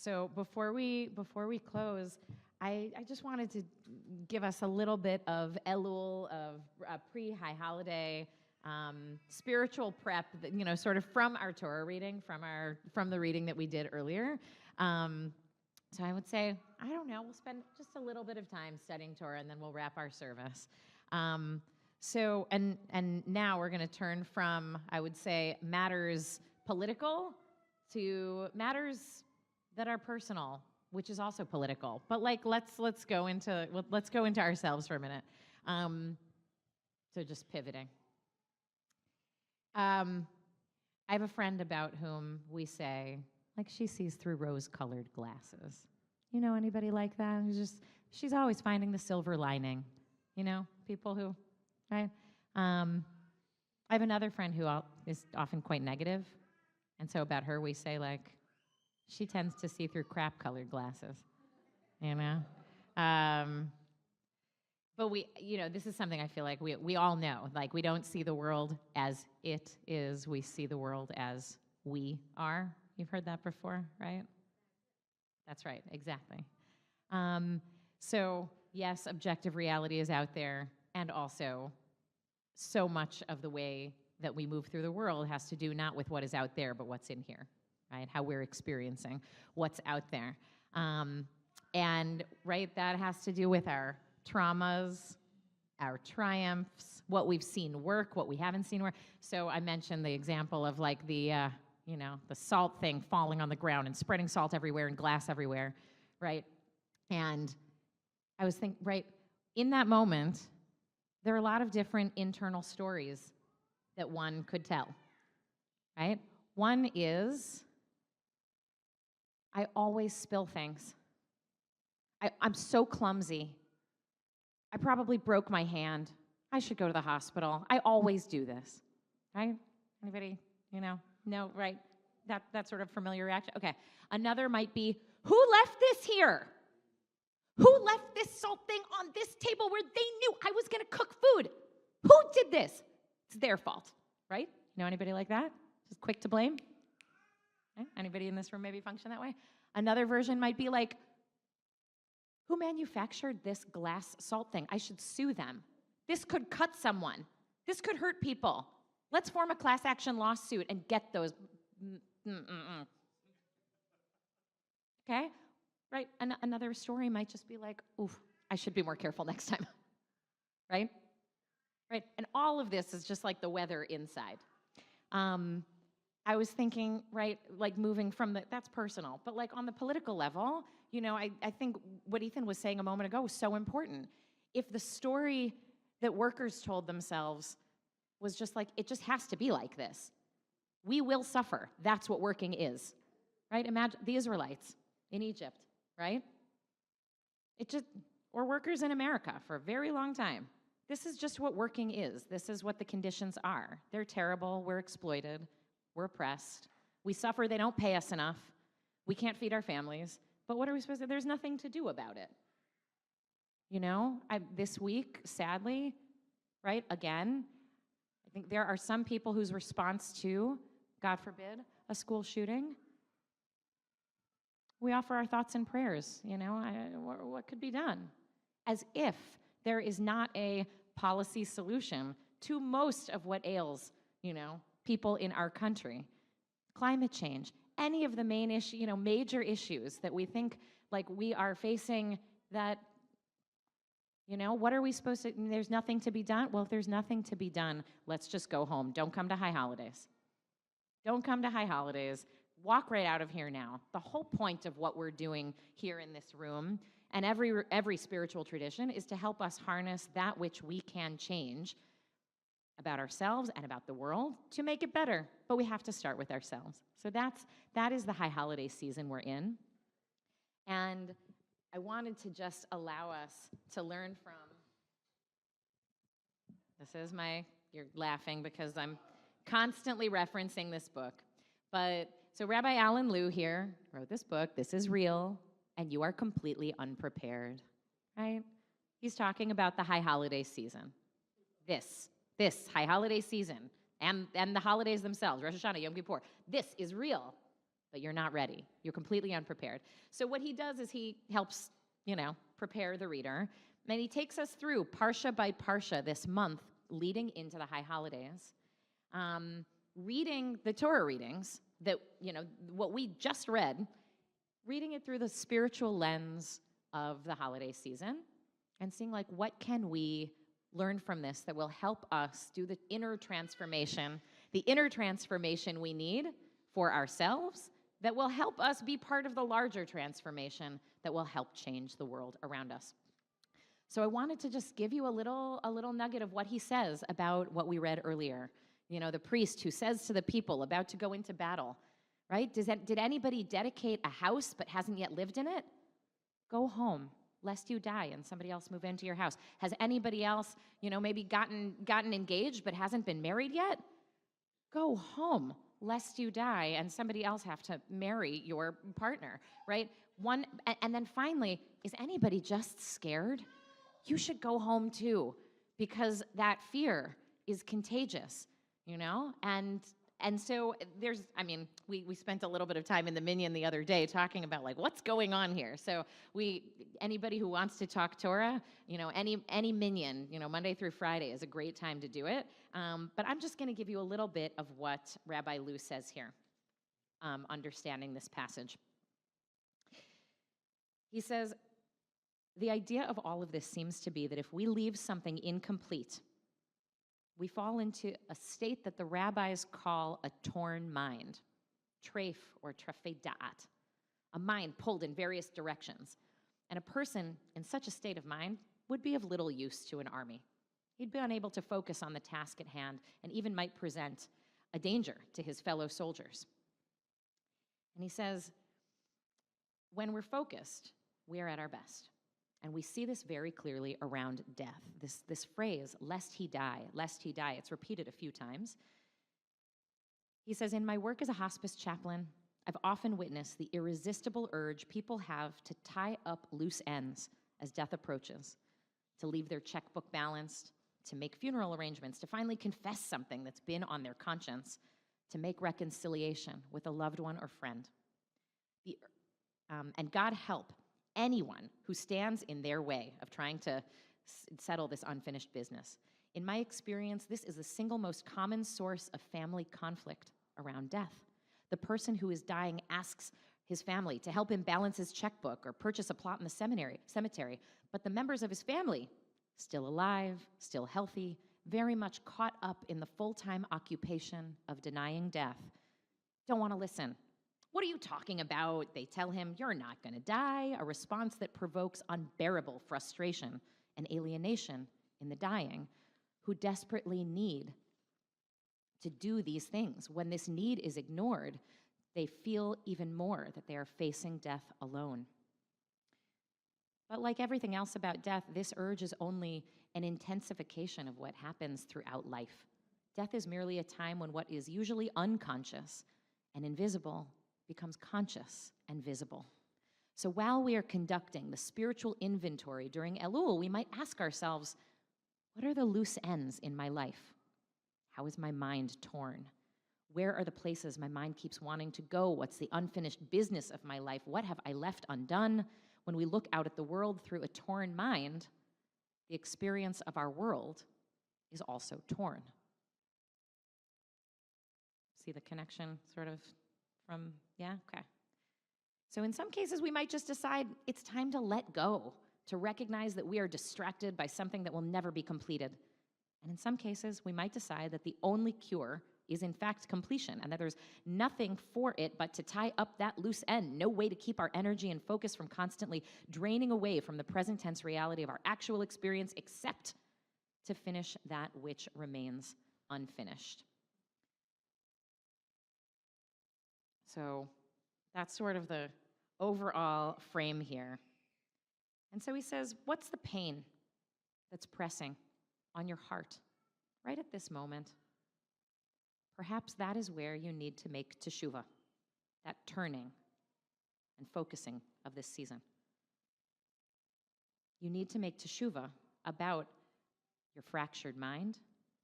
So before we close, I just wanted to give us a little bit of Elul, of pre-high holiday spiritual prep, that, sort of from our Torah reading, from the reading that we did earlier. So I would say, I don't know, we'll spend just a little bit of time studying Torah, and then we'll wrap our service. So now we're going to turn from, I would say, matters political to matters that are personal, which is also political. But let's go into ourselves for a minute. So just pivoting. I have a friend about whom we say, she sees through rose-colored glasses. You know anybody like that? She's always finding the silver lining. People who, right? I have another friend who is often quite negative, and so about her we say, she tends to see through crap-colored glasses, But this is something I feel like we all know. We don't see the world as it is. We see the world as we are. You've heard that before, right? That's right, exactly. So yes, objective reality is out there, and also so much of the way that we move through the world has to do not with what is out there, but what's in here, right? How we're experiencing what's out there. And right, that has to do with our traumas, our triumphs, what we've seen work, what we haven't seen work. So I mentioned the example of the salt thing falling on the ground and spreading salt everywhere and glass everywhere, right? And I was thinking, right, in that moment, there are a lot of different internal stories that one could tell, right? One is, I always spill things. I'm so clumsy. I probably broke my hand. I should go to the hospital. I always do this, right? Anybody, no, right? That sort of familiar reaction? Okay. Another might be, who left this here? Who left this salt thing on this table where they knew I was going to cook food? Who did this? It's their fault, right? Anybody like that? Just quick to blame? Okay. Anybody in this room maybe function that way? Another version might be who manufactured this glass salt thing? I should sue them. This could cut someone. This could hurt people. Let's form a class action lawsuit and get those. Okay? Right? Another story might just be oof, I should be more careful next time. Right? Right? And all of this is just the weather inside. I was thinking, right, moving from that's personal, but on the political level, I think what Ethan was saying a moment ago was so important. If the story that workers told themselves was just it just has to be like this, we will suffer. That's what working is, right? Imagine the Israelites in Egypt, right? Or workers in America for a very long time. This is just what working is. This is what the conditions are. They're terrible. We're exploited. We're oppressed. We suffer. They don't pay us enough. We can't feed our families. But what are we supposed to do? There's nothing to do about it. This week, sadly, right, again, I think there are some people whose response to, God forbid, a school shooting, we offer our thoughts and prayers, what could be done? As if there is not a policy solution to most of what ails, people in our country. Climate change, any of the major issues that we think we are facing that, what are we supposed to, there's nothing to be done? Well, if there's nothing to be done, let's just go home. Don't come to high holidays. Don't come to high holidays. Walk right out of here now. The whole point of what we're doing here in this room and every spiritual tradition is to help us harness that which we can change about ourselves and about the world to make it better. But we have to start with ourselves. So that is the high holiday season we're in. And I wanted to just allow us to learn from, you're laughing because I'm constantly referencing this book. But so Rabbi Alan Lew here wrote this book, This Is Real, and You Are Completely Unprepared, right? He's talking about the high holiday season. This high holiday season and the holidays themselves, Rosh Hashanah, Yom Kippur. This is real. but you're not ready. You're completely unprepared. So what he does is he helps, prepare the reader. And he takes us through parsha by parsha this month leading into the high holidays, reading the Torah readings that, what we just read, reading it through the spiritual lens of the holiday season and seeing what can we learn from this that will help us do the inner transformation we need for ourselves, that will help us be part of the larger transformation that will help change the world around us. So I wanted to just give you a little nugget of what he says about what we read earlier. The priest who says to the people about to go into battle, right? Did anybody dedicate a house but hasn't yet lived in it? Go home, lest you die and somebody else move into your house. Has anybody else, maybe gotten engaged but hasn't been married yet? Go home, lest you die and somebody else have to marry your partner, right? And then finally, is anybody just scared? You should go home too, because that fear is contagious, And so we spent a little bit of time in the Minyan the other day talking about what's going on here. So anybody who wants to talk Torah, any Minyan, Monday through Friday is a great time to do it. But I'm just going to give you a little bit of what Rabbi Lu says here, understanding this passage. He says, the idea of all of this seems to be that if we leave something incomplete, we fall into a state that the rabbis call a torn mind, treif or trefei da'at, a mind pulled in various directions. And a person in such a state of mind would be of little use to an army. He'd be unable to focus on the task at hand and even might present a danger to his fellow soldiers. And he says, when we're focused, we're at our best. And we see this very clearly around death. This phrase, lest he die, it's repeated a few times. He says, in my work as a hospice chaplain, I've often witnessed the irresistible urge people have to tie up loose ends as death approaches, to leave their checkbook balanced, to make funeral arrangements, to finally confess something that's been on their conscience, to make reconciliation with a loved one or friend. And God help anyone who stands in their way of trying to settle this unfinished business. In my experience, this is the single most common source of family conflict around death. The person who is dying asks his family to help him balance his checkbook or purchase a plot in the cemetery, but the members of his family, still alive, still healthy, very much caught up in the full-time occupation of denying death, don't want to listen. What are you talking about? They tell him, you're not going to die, a response that provokes unbearable frustration and alienation in the dying, who desperately need to do these things. When this need is ignored, they feel even more that they are facing death alone. But like everything else about death, this urge is only an intensification of what happens throughout life. Death is merely a time when what is usually unconscious and invisible becomes conscious and visible. So while we are conducting the spiritual inventory during Elul, we might ask ourselves, what are the loose ends in my life? How is my mind torn? Where are the places my mind keeps wanting to go? What's the unfinished business of my life? What have I left undone? When we look out at the world through a torn mind, the experience of our world is also torn. See the connection sort of from, yeah? Okay. So in some cases, we might just decide it's time to let go, to recognize that we are distracted by something that will never be completed. And in some cases, we might decide that the only cure is in fact completion, and that there's nothing for it but to tie up that loose end, no way to keep our energy and focus from constantly draining away from the present tense reality of our actual experience, except to finish that which remains unfinished. So that's sort of the overall frame here. And so he says, what's the pain that's pressing on your heart right at this moment? Perhaps that is where you need to make teshuvah, that turning and focusing of this season. You need to make teshuvah about your fractured mind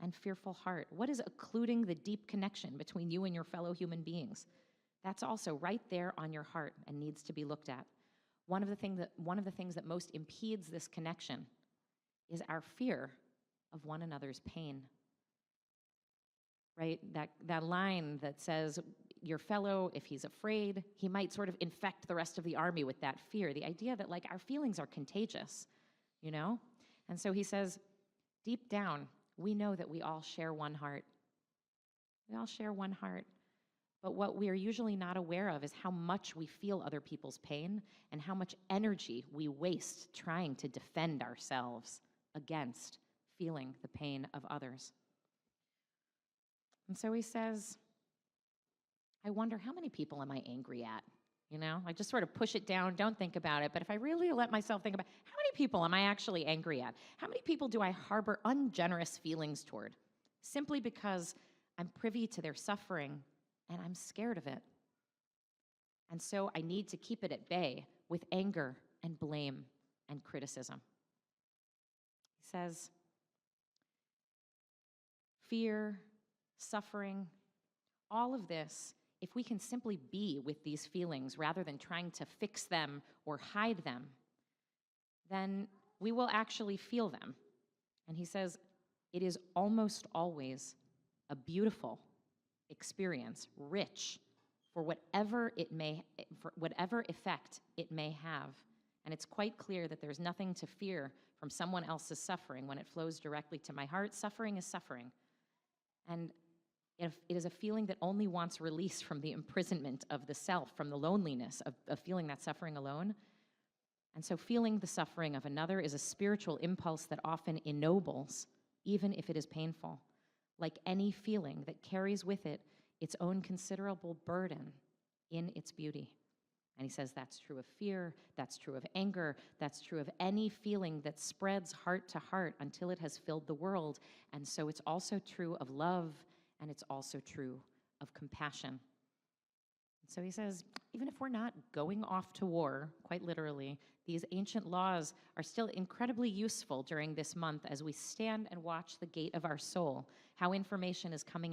and fearful heart. What is occluding the deep connection between you and your fellow human beings? That's also right there on your heart and needs to be looked at. One of the things that most impedes this connection is our fear of one another's pain. Right? That line that says, your fellow, if he's afraid, he might sort of infect the rest of the army with that fear. The idea that, like, our feelings are contagious, you know? And so he says, deep down, we know that we all share one heart. We all share one heart. But what we are usually not aware of is how much we feel other people's pain and how much energy we waste trying to defend ourselves against feeling the pain of others. And so he says, I wonder, how many people am I angry at? You know, I just sort of push it down, don't think about it. But if I really let myself think about, how many people am I actually angry at? How many people do I harbor ungenerous feelings toward simply because I'm privy to their suffering and I'm scared of it? And so I need to keep it at bay with anger and blame and criticism. He says, fear, suffering, all of this, if we can simply be with these feelings rather than trying to fix them or hide them, then we will actually feel them. And he says, it is almost always a beautiful experience, rich for whatever effect it may have. And it's quite clear that there's nothing to fear from someone else's suffering when it flows directly to my heart. Suffering is suffering. And if it is a feeling that only wants release from the imprisonment of the self, from the loneliness of feeling that suffering alone. And so feeling the suffering of another is a spiritual impulse that often ennobles, even if it is painful. Like any feeling that carries with it its own considerable burden in its beauty. And he says that's true of fear, that's true of anger, that's true of any feeling that spreads heart to heart until it has filled the world. And so it's also true of love, and it's also true of compassion. So he says, even if we're not going off to war, quite literally, these ancient laws are still incredibly useful during this month as we stand and watch the gate of our soul, how information is coming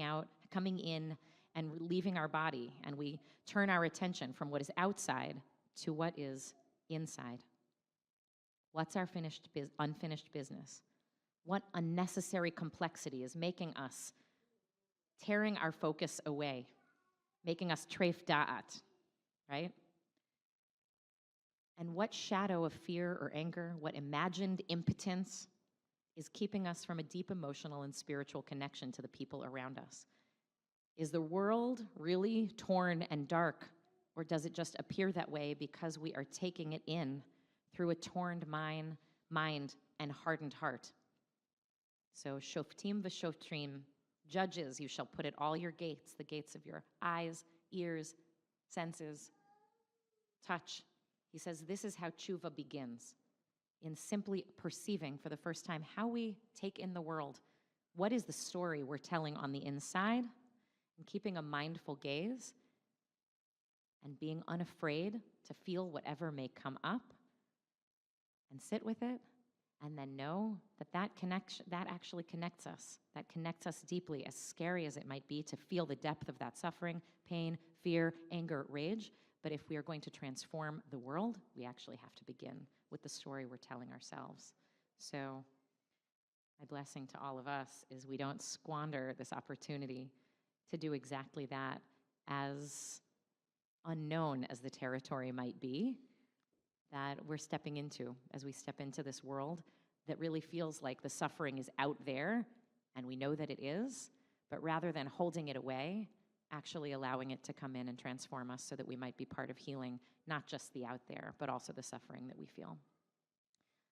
in, and leaving our body, and we turn our attention from what is outside to what is inside. What's our unfinished business? What unnecessary complexity is making us tearing our focus away, making us treif da'at, right? And what shadow of fear or anger, what imagined impotence is keeping us from a deep emotional and spiritual connection to the people around us? Is the world really torn and dark, or does it just appear that way because we are taking it in through a torn mind and hardened heart? So, shoftim v'shoftrim, judges, you shall put at all your gates, the gates of your eyes, ears, senses, touch. He says this is how tshuva begins, in simply perceiving for the first time how we take in the world. What is the story we're telling on the inside? And keeping a mindful gaze and being unafraid to feel whatever may come up and sit with it, and then know that actually connects us. That connects us deeply, as scary as it might be to feel the depth of that suffering, pain, fear, anger, rage. But if we are going to transform the world, we actually have to begin with the story we're telling ourselves. So my blessing to all of us is we don't squander this opportunity to do exactly that, as unknown as the territory might be that we're stepping into as we step into this world that really feels like the suffering is out there, and we know that it is, but rather than holding it away, actually allowing it to come in and transform us so that we might be part of healing, not just the out there, but also the suffering that we feel.